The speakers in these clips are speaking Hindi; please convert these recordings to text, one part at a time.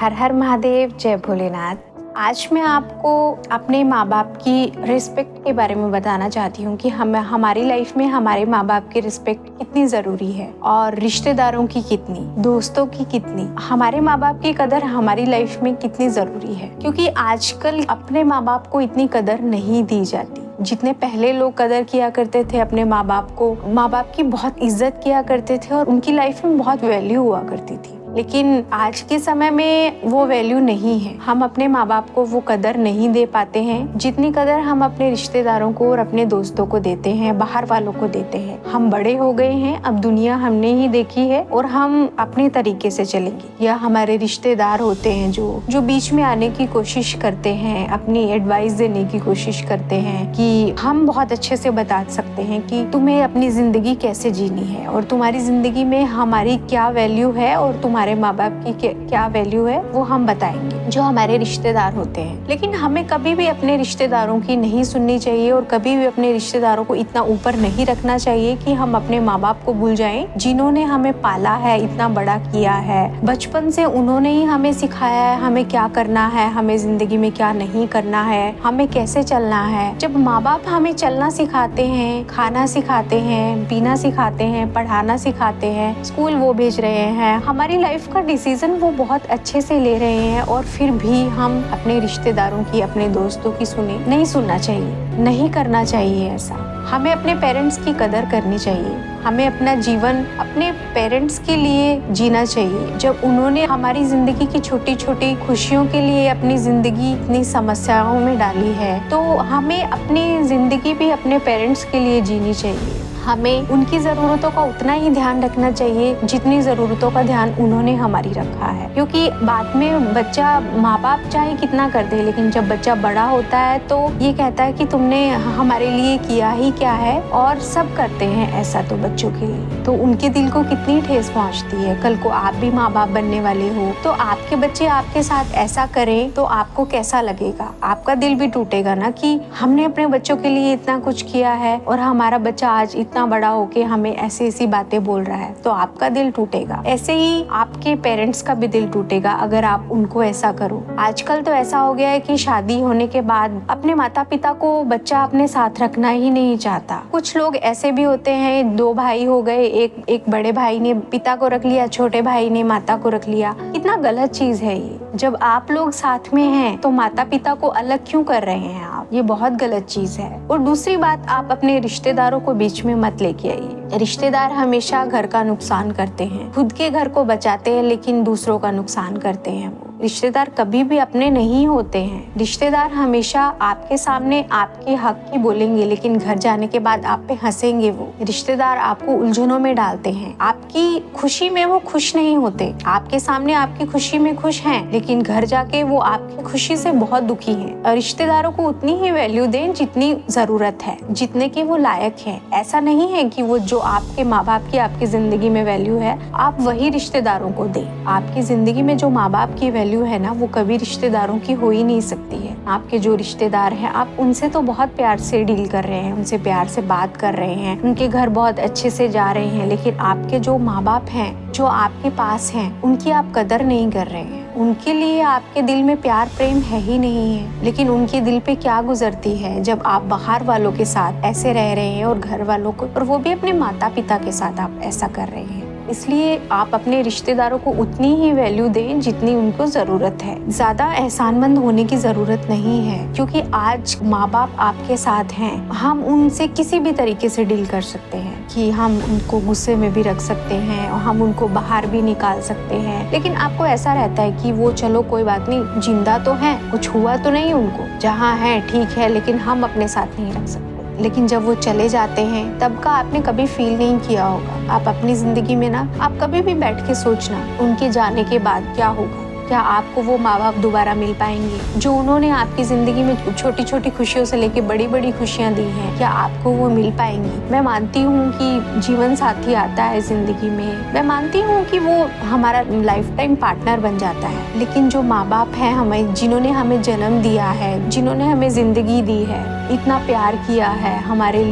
हर हर महादेव, जय भोलेनाथ। आज मैं आपको अपने माँ बाप की रिस्पेक्ट के बारे में बताना चाहती हूँ कि हमारी लाइफ में हमारे माँ बाप की रिस्पेक्ट कितनी ज़रूरी है और रिश्तेदारों की कितनी, दोस्तों की कितनी, हमारे माँ बाप की कदर हमारी लाइफ में कितनी ज़रूरी है। क्योंकि आजकल अपने माँ बाप को इतनी कदर नहीं दी जाती। जितने पहले लोग कदर किया करते थे अपने माँ बाप को, माँ बाप की बहुत इज्जत किया करते थे और उनकी लाइफ में बहुत वैल्यू हुआ करती थी। लेकिन आज के समय में वो वैल्यू नहीं है। हम अपने माँ बाप को वो कदर नहीं दे पाते हैं जितनी कदर हम अपने रिश्तेदारों को और अपने दोस्तों को देते हैं, बाहर वालों को देते हैं। हम बड़े हो गए हैं, अब दुनिया हमने ही देखी है और हम अपने तरीके से चलेंगे। या हमारे रिश्तेदार होते हैं जो बीच में आने की कोशिश करते हैं, अपनी एडवाइस देने की कोशिश करते हैं कि हम बहुत अच्छे से बता सकते हैं कि तुम्हें अपनी जिंदगी कैसे जीनी है और तुम्हारी जिंदगी में हमारी क्या वैल्यू है और तुम्हारे माँ बाप की क्या वैल्यू है, वो हम बताएंगे, जो हमारे रिश्तेदार होते हैं। लेकिन हमें कभी भी अपने रिश्तेदारों की नहीं सुननी चाहिए और कभी भी अपने रिश्तेदारों को इतना ऊपर नहीं रखना चाहिए कि हम अपने माँ बाप को भूल जाएं, जिन्होंने हमें पाला है, इतना बड़ा किया है। बचपन से उन्होंने ही हमें सिखाया है हमें क्या करना है, हमें जिंदगी में क्या नहीं करना है, हमें कैसे चलना है। जब माँ बाप हमें चलना सिखाते हैं, खाना सिखाते हैं, पीना सिखाते हैं, पढ़ाना सिखाते हैं, स्कूल वो भेज रहे हैं, हमारी लाइफ का डिसीजन वो बहुत अच्छे से ले रहे हैं और फिर भी हम अपने रिश्तेदारों की, अपने दोस्तों की सुने नहीं सुनना चाहिए, नहीं करना चाहिए ऐसा। हमें अपने पेरेंट्स की कदर करनी चाहिए। हमें अपना जीवन अपने पेरेंट्स के लिए जीना चाहिए। जब उन्होंने हमारी जिंदगी की छोटी छोटी खुशियों के लिए अपनी जिंदगी इतनी समस्याओं में डाली है, तो हमें अपनी जिंदगी भी अपने पेरेंट्स के लिए जीनी चाहिए। हमें उनकी ज़रूरतों का उतना ही ध्यान रखना चाहिए जितनी ज़रूरतों का ध्यान उन्होंने हमारी रखा है। क्योंकि बाद में बच्चा, माँ बाप चाहे कितना कर दे, लेकिन जब बच्चा बड़ा होता है तो ये कहता है कि तुमने हमारे लिए किया ही क्या है, और सब करते हैं ऐसा तो बच्चों के लिए। तो उनके दिल को कितनी ठेस पहुँचती है। कल को आप भी माँ बाप बनने वाले हो तो आपके बच्चे आपके साथ ऐसा करें तो आपको कैसा लगेगा। आपका दिल भी टूटेगा ना कि हमने अपने बच्चों के लिए इतना कुछ किया है और हमारा बच्चा आज इतना बड़ा होके हमें ऐसी ऐसी बातें बोल रहा है, तो आपका दिल टूटेगा। ऐसे ही आपके पेरेंट्स का भी दिल टूटेगा अगर आप उनको ऐसा करो। आजकल तो ऐसा हो गया है कि शादी होने के बाद अपने माता पिता को बच्चा अपने साथ रखना ही नहीं चाहता। कुछ लोग ऐसे भी होते हैं, दो भाई हो गए, एक बड़े भाई ने पिता को रख लिया, छोटे भाई ने माता को रख लिया। कितना गलत चीज है ये। जब आप लोग साथ में हैं तो माता पिता को अलग क्यों कर रहे हैं आप? ये बहुत गलत चीज है। और दूसरी बात, आप अपने रिश्तेदारों को बीच में मत लेके आइए। रिश्तेदार हमेशा घर का नुकसान करते हैं। खुद के घर को बचाते हैं लेकिन दूसरों का नुकसान करते हैं। वो रिश्तेदार कभी भी अपने नहीं होते हैं। रिश्तेदार हमेशा आपके सामने आपके हक की बोलेंगे लेकिन घर जाने के बाद आप पे हंसेंगे। वो रिश्तेदार आपको उलझनों में डालते हैं। आपकी खुशी में वो खुश नहीं होते। आपके सामने आपकी खुशी में खुश हैं, लेकिन घर जाके वो आपकी खुशी से बहुत दुखी हैं। रिश्तेदारों को उतनी ही वैल्यू दें जितनी जरूरत है, जितने की वो लायक है। ऐसा नहीं है कि वो जो आपके माँ बाप की आपकी जिंदगी में वैल्यू है आप वही रिश्तेदारों को दें। आपकी जिंदगी में जो माँ बाप की वैल्यू है ना, वो कभी रिश्तेदारों की हो ही नहीं सकती है। आपके जो रिश्तेदार हैं, आप उनसे तो बहुत प्यार से डील कर रहे हैं, उनसे प्यार से बात कर रहे हैं, उनके घर बहुत अच्छे से जा रहे हैं, लेकिन आपके जो माँ बाप हैं, जो आपके पास हैं, उनकी आप कदर नहीं कर रहे हैं। उनके लिए आपके दिल में प्यार प्रेम है ही नहीं है। लेकिन उनके दिल पे क्या गुजरती है जब आप बाहर वालों के साथ ऐसे रह रहे हैं और घर वालों को, और वो भी अपने माता पिता के साथ आप ऐसा कर रहे हैं। इसलिए आप अपने रिश्तेदारों को उतनी ही वैल्यू दें जितनी उनको जरूरत है। ज्यादा एहसानमंद होने की जरूरत नहीं है, क्योंकि आज माँ बाप आपके साथ हैं। हम उनसे किसी भी तरीके से डील कर सकते हैं कि हम उनको गुस्से में भी रख सकते हैं और हम उनको बाहर भी निकाल सकते हैं। लेकिन आपको ऐसा रहता है कि वो चलो कोई बात नहीं, जिंदा तो है, कुछ हुआ तो नहीं उनको, जहाँ है ठीक है, लेकिन हम अपने साथ नहीं रख सकते। लेकिन जब वो चले जाते हैं तब का आपने कभी फील नहीं किया होगा। आप अपनी जिंदगी में ना, आप कभी भी बैठ के सोचना उनके जाने के बाद क्या होगा। क्या आपको वो माँ बाप दोबारा मिल पाएंगे जो उन्होंने आपकी जिंदगी में छोटी छोटी खुशियों से लेके बड़ी बड़ी खुशियाँ दी हैं? क्या आपको वो मिल पाएंगी? मैं मानती हूँ कि जीवन साथी आता है जिंदगी में, मैं मानती हूँ कि वो हमारा लाइफ टाइम पार्टनर बन जाता है, लेकिन जो माँ बाप हैं हमें, जिन्होंने हमें जन्म दिया है, जिन्होंने हमें जिंदगी दी है, इतना प्यार किया है हमारे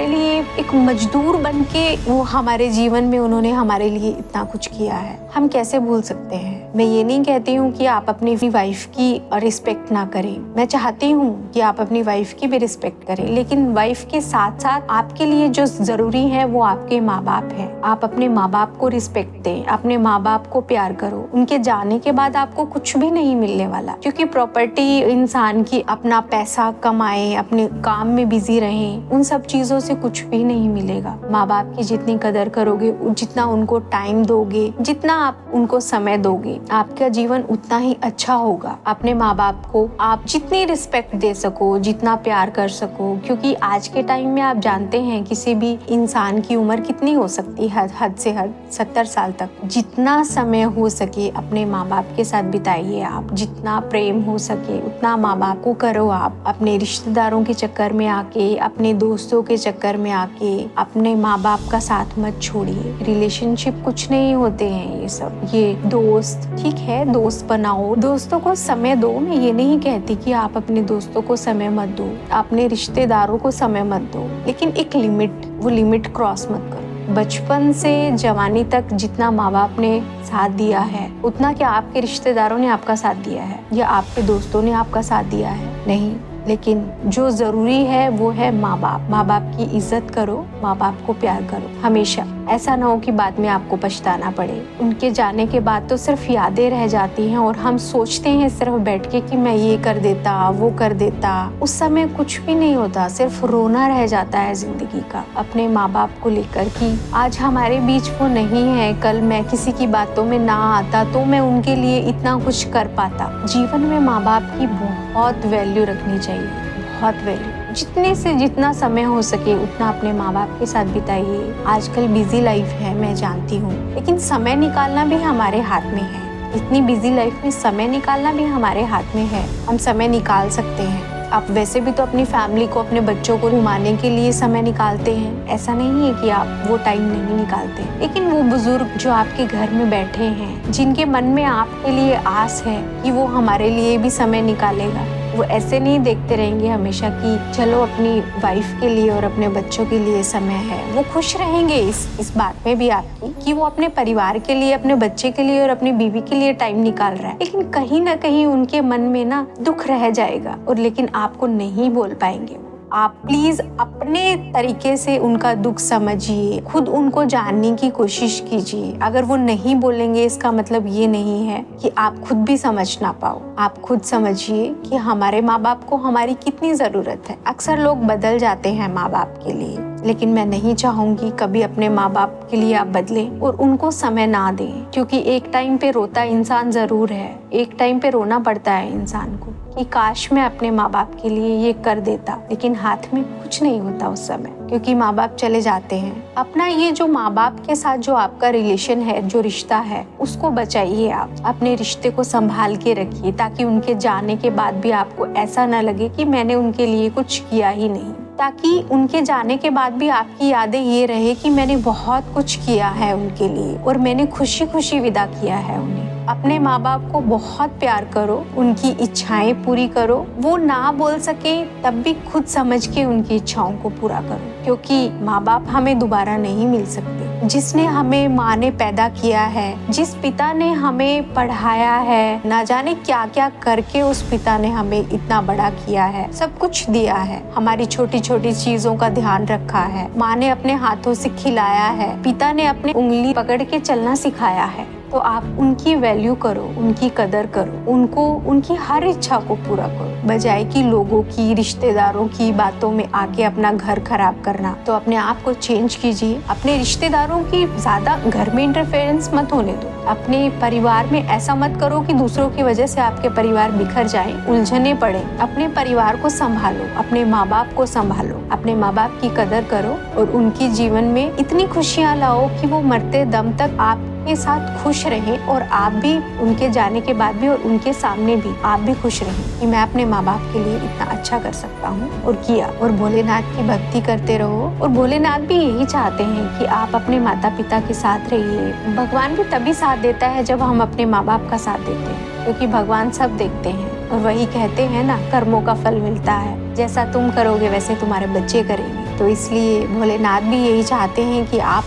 लिए एक मजदूर बन के वो हमारे जीवन में उन्होंने हमारे लिए इतना कुछ किया है। हम कैसे भूल सकते हैं। मैं ये नहीं कहती हूँ कि आप अपनी वाइफ की रिस्पेक्ट ना करें, मैं चाहती हूँ कि आप अपनी वाइफ की भी रिस्पेक्ट करें, लेकिन वाइफ के साथ साथ आपके लिए जो जरूरी है वो आपके माँ बाप है। आप अपने माँ बाप को रिस्पेक्ट दें, अपने माँ बाप को प्यार करो। उनके जाने के बाद आपको कुछ भी नहीं मिलने वाला, क्योंकि प्रॉपर्टी इंसान की अपना पैसा कमाए, अपने काम में बिजी रहे, उन सब चीजों से कुछ भी नहीं मिलेगा। माँ बाप की जितनी कदर करोगे, जितना उनको टाइम दोगे, जितना आप उनको समय दोगे, आपका जीवन उतना ही अच्छा होगा। अपने माँ बाप को आप जितनी रिस्पेक्ट दे सको, जितना प्यार कर सको, क्योंकि आज के टाइम में आप जानते हैं किसी भी इंसान की उम्र कितनी हो सकती है, हद से हद 70 साल तक। जितना समय हो सके अपने माँ बाप के साथ बिताइए आप, जितना प्रेम हो सके उतना माँ बाप को करो आप। अपने रिश्तेदारों के चक्कर में आके, अपने दोस्तों के चक्कर में आके अपने माँ बाप का साथ मत छोड़िए। रिलेशनशिप कुछ नहीं होते हैं ये सब, ये दोस्त ठीक है, दोस्त बनाओ, दोस्तों को समय दो। मैं ये नहीं कहती कि आप अपने दोस्तों को समय मत दो, अपने रिश्तेदारों को समय मत दो, लेकिन एक लिमिट, वो लिमिट क्रॉस मत करो। बचपन से जवानी तक जितना माँ बाप ने साथ दिया है, उतना क्या आपके रिश्तेदारों ने आपका साथ दिया है या आपके दोस्तों ने आपका साथ दिया है? नहीं। लेकिन जो जरूरी है वो है माँ बाप। माँ बाप की इज्जत करो, माँ बाप को प्यार करो हमेशा। ऐसा ना हो कि बाद में आपको पछताना पड़े। उनके जाने के बाद तो सिर्फ यादें रह जाती हैं और हम सोचते हैं सिर्फ बैठ के कि मैं ये कर देता, वो कर देता। उस समय कुछ भी नहीं होता, सिर्फ रोना रह जाता है जिंदगी का अपने माँ बाप को लेकर कि आज हमारे बीच वो नहीं है, कल मैं किसी की बातों में ना आता तो मैं उनके लिए इतना कुछ कर पाता। जीवन में माँ बाप की बहुत वैल्यू रखनी चाहिए, बहुत वैल्यू। जितने से जितना समय हो सके उतना अपने माँ बाप के साथ बिताइए। आजकल बिजी लाइफ है, मैं जानती हूँ, लेकिन समय निकालना भी हमारे हाथ में है। इतनी बिजी लाइफ में समय निकालना भी हमारे हाथ में है, हम समय निकाल सकते हैं। आप वैसे भी तो अपनी फैमिली को, अपने बच्चों को घुमाने के लिए समय निकालते हैं, ऐसा नहीं है कि आप वो टाइम नहीं निकालते। लेकिन वो बुजुर्ग जो आपके घर में बैठे हैं, जिनके मन में आपके लिए आस है कि वो हमारे लिए भी समय निकालेगा, वो ऐसे नहीं देखते रहेंगे हमेशा कि चलो अपनी वाइफ के लिए और अपने बच्चों के लिए समय है। वो खुश रहेंगे इस बात में भी आपकी कि वो अपने परिवार के लिए, अपने बच्चे के लिए और अपनी बीवी के लिए टाइम निकाल रहा है, लेकिन कहीं ना कहीं उनके मन में ना दुख रह जाएगा, और लेकिन आपको नहीं बोल पाएंगे। आप प्लीज अपने तरीके से उनका दुख समझिए, खुद उनको जानने की कोशिश कीजिए। अगर वो नहीं बोलेंगे इसका मतलब ये नहीं है कि आप खुद भी समझ ना पाओ। आप खुद समझिए कि हमारे माँ बाप को हमारी कितनी जरूरत है। अक्सर लोग बदल जाते हैं माँ बाप के लिए, लेकिन मैं नहीं चाहूंगी कभी अपने माँ बाप के लिए आप बदलें और उनको समय ना दें, क्योंकि एक टाइम पे रोता इंसान जरूर है, एक टाइम पे रोना पड़ता है इंसान को कि काश मैं अपने माँ बाप के लिए ये कर देता, लेकिन हाथ में कुछ नहीं होता उस समय, क्योंकि माँ बाप चले जाते हैं। अपना ये जो माँ बाप के साथ जो आपका रिलेशन है, जो रिश्ता है, उसको बचाइए। आप अपने रिश्ते को संभाल के रखिए, ताकि उनके जाने के बाद भी आपको ऐसा ना लगे कि मैंने उनके लिए कुछ किया ही नहीं। ताकि उनके जाने के बाद भी आपकी यादें ये रहे कि मैंने बहुत कुछ किया है उनके लिए और मैंने खुशी खुशी विदा किया है उन्हें। अपने माँ बाप को बहुत प्यार करो, उनकी इच्छाएं पूरी करो। वो ना बोल सके तब भी खुद समझ के उनकी इच्छाओं को पूरा करो, क्योंकि माँ बाप हमें दोबारा नहीं मिल सकते। जिसने हमें माँ ने पैदा किया है, जिस पिता ने हमें पढ़ाया है, ना जाने क्या क्या करके उस पिता ने हमें इतना बड़ा किया है, सब कुछ दिया है, हमारी छोटी छोटी चीजों का ध्यान रखा है। माँ ने अपने हाथों से खिलाया है, पिता ने अपने उंगली पकड़ के चलना सिखाया है। तो आप उनकी वैल्यू करो, उनकी कदर करो, उनको उनकी हर इच्छा को पूरा करो, बजाय कि लोगों की, रिश्तेदारों की बातों में आके अपना घर खराब करना। तो अपने आप को चेंज कीजिए। अपने रिश्तेदारों की ज्यादा घर में इंटरफेरेंस मत होने दो। अपने परिवार में ऐसा मत करो कि दूसरों की वजह से आपके परिवार बिखर जाए, उलझने पड़े। अपने परिवार को संभालो, अपने माँ बाप को संभालो, अपने माँ बाप की कदर करो और उनकी जीवन में इतनी खुशियाँ लाओ कि वो मरते दम तक आप के साथ खुश रहें, और आप भी उनके जाने के बाद भी और उनके सामने भी आप भी खुश रहें कि मैं अपने माँ बाप के लिए इतना अच्छा कर सकता हूँ और किया। और भोलेनाथ की भक्ति करते रहो, और भोलेनाथ भी यही चाहते हैं कि आप अपने माता पिता के साथ रहिए। भगवान भी तभी साथ देता है जब हम अपने माँ बाप का साथ देते हैं, क्योंकि भगवान सब देखते हैं और वही कहते हैं ना, कर्मों का फल मिलता है, जैसा तुम करोगे वैसे तुम्हारे बच्चे करेंगे। तो इसलिए भोलेनाथ भी यही चाहते हैं कि आप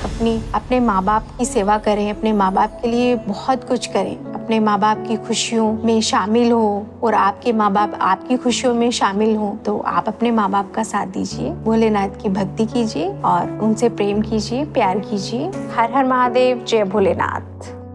अपने माँ बाप की सेवा करें, अपने माँ बाप के लिए बहुत कुछ करें, अपने माँ बाप की खुशियों में शामिल हो और आपके माँ बाप आपकी खुशियों में शामिल हो। तो आप अपने माँ बाप का साथ दीजिए, भोलेनाथ की भक्ति कीजिए और उनसे प्रेम कीजिए, प्यार कीजिए। हर हर महादेव, जय भोलेनाथ।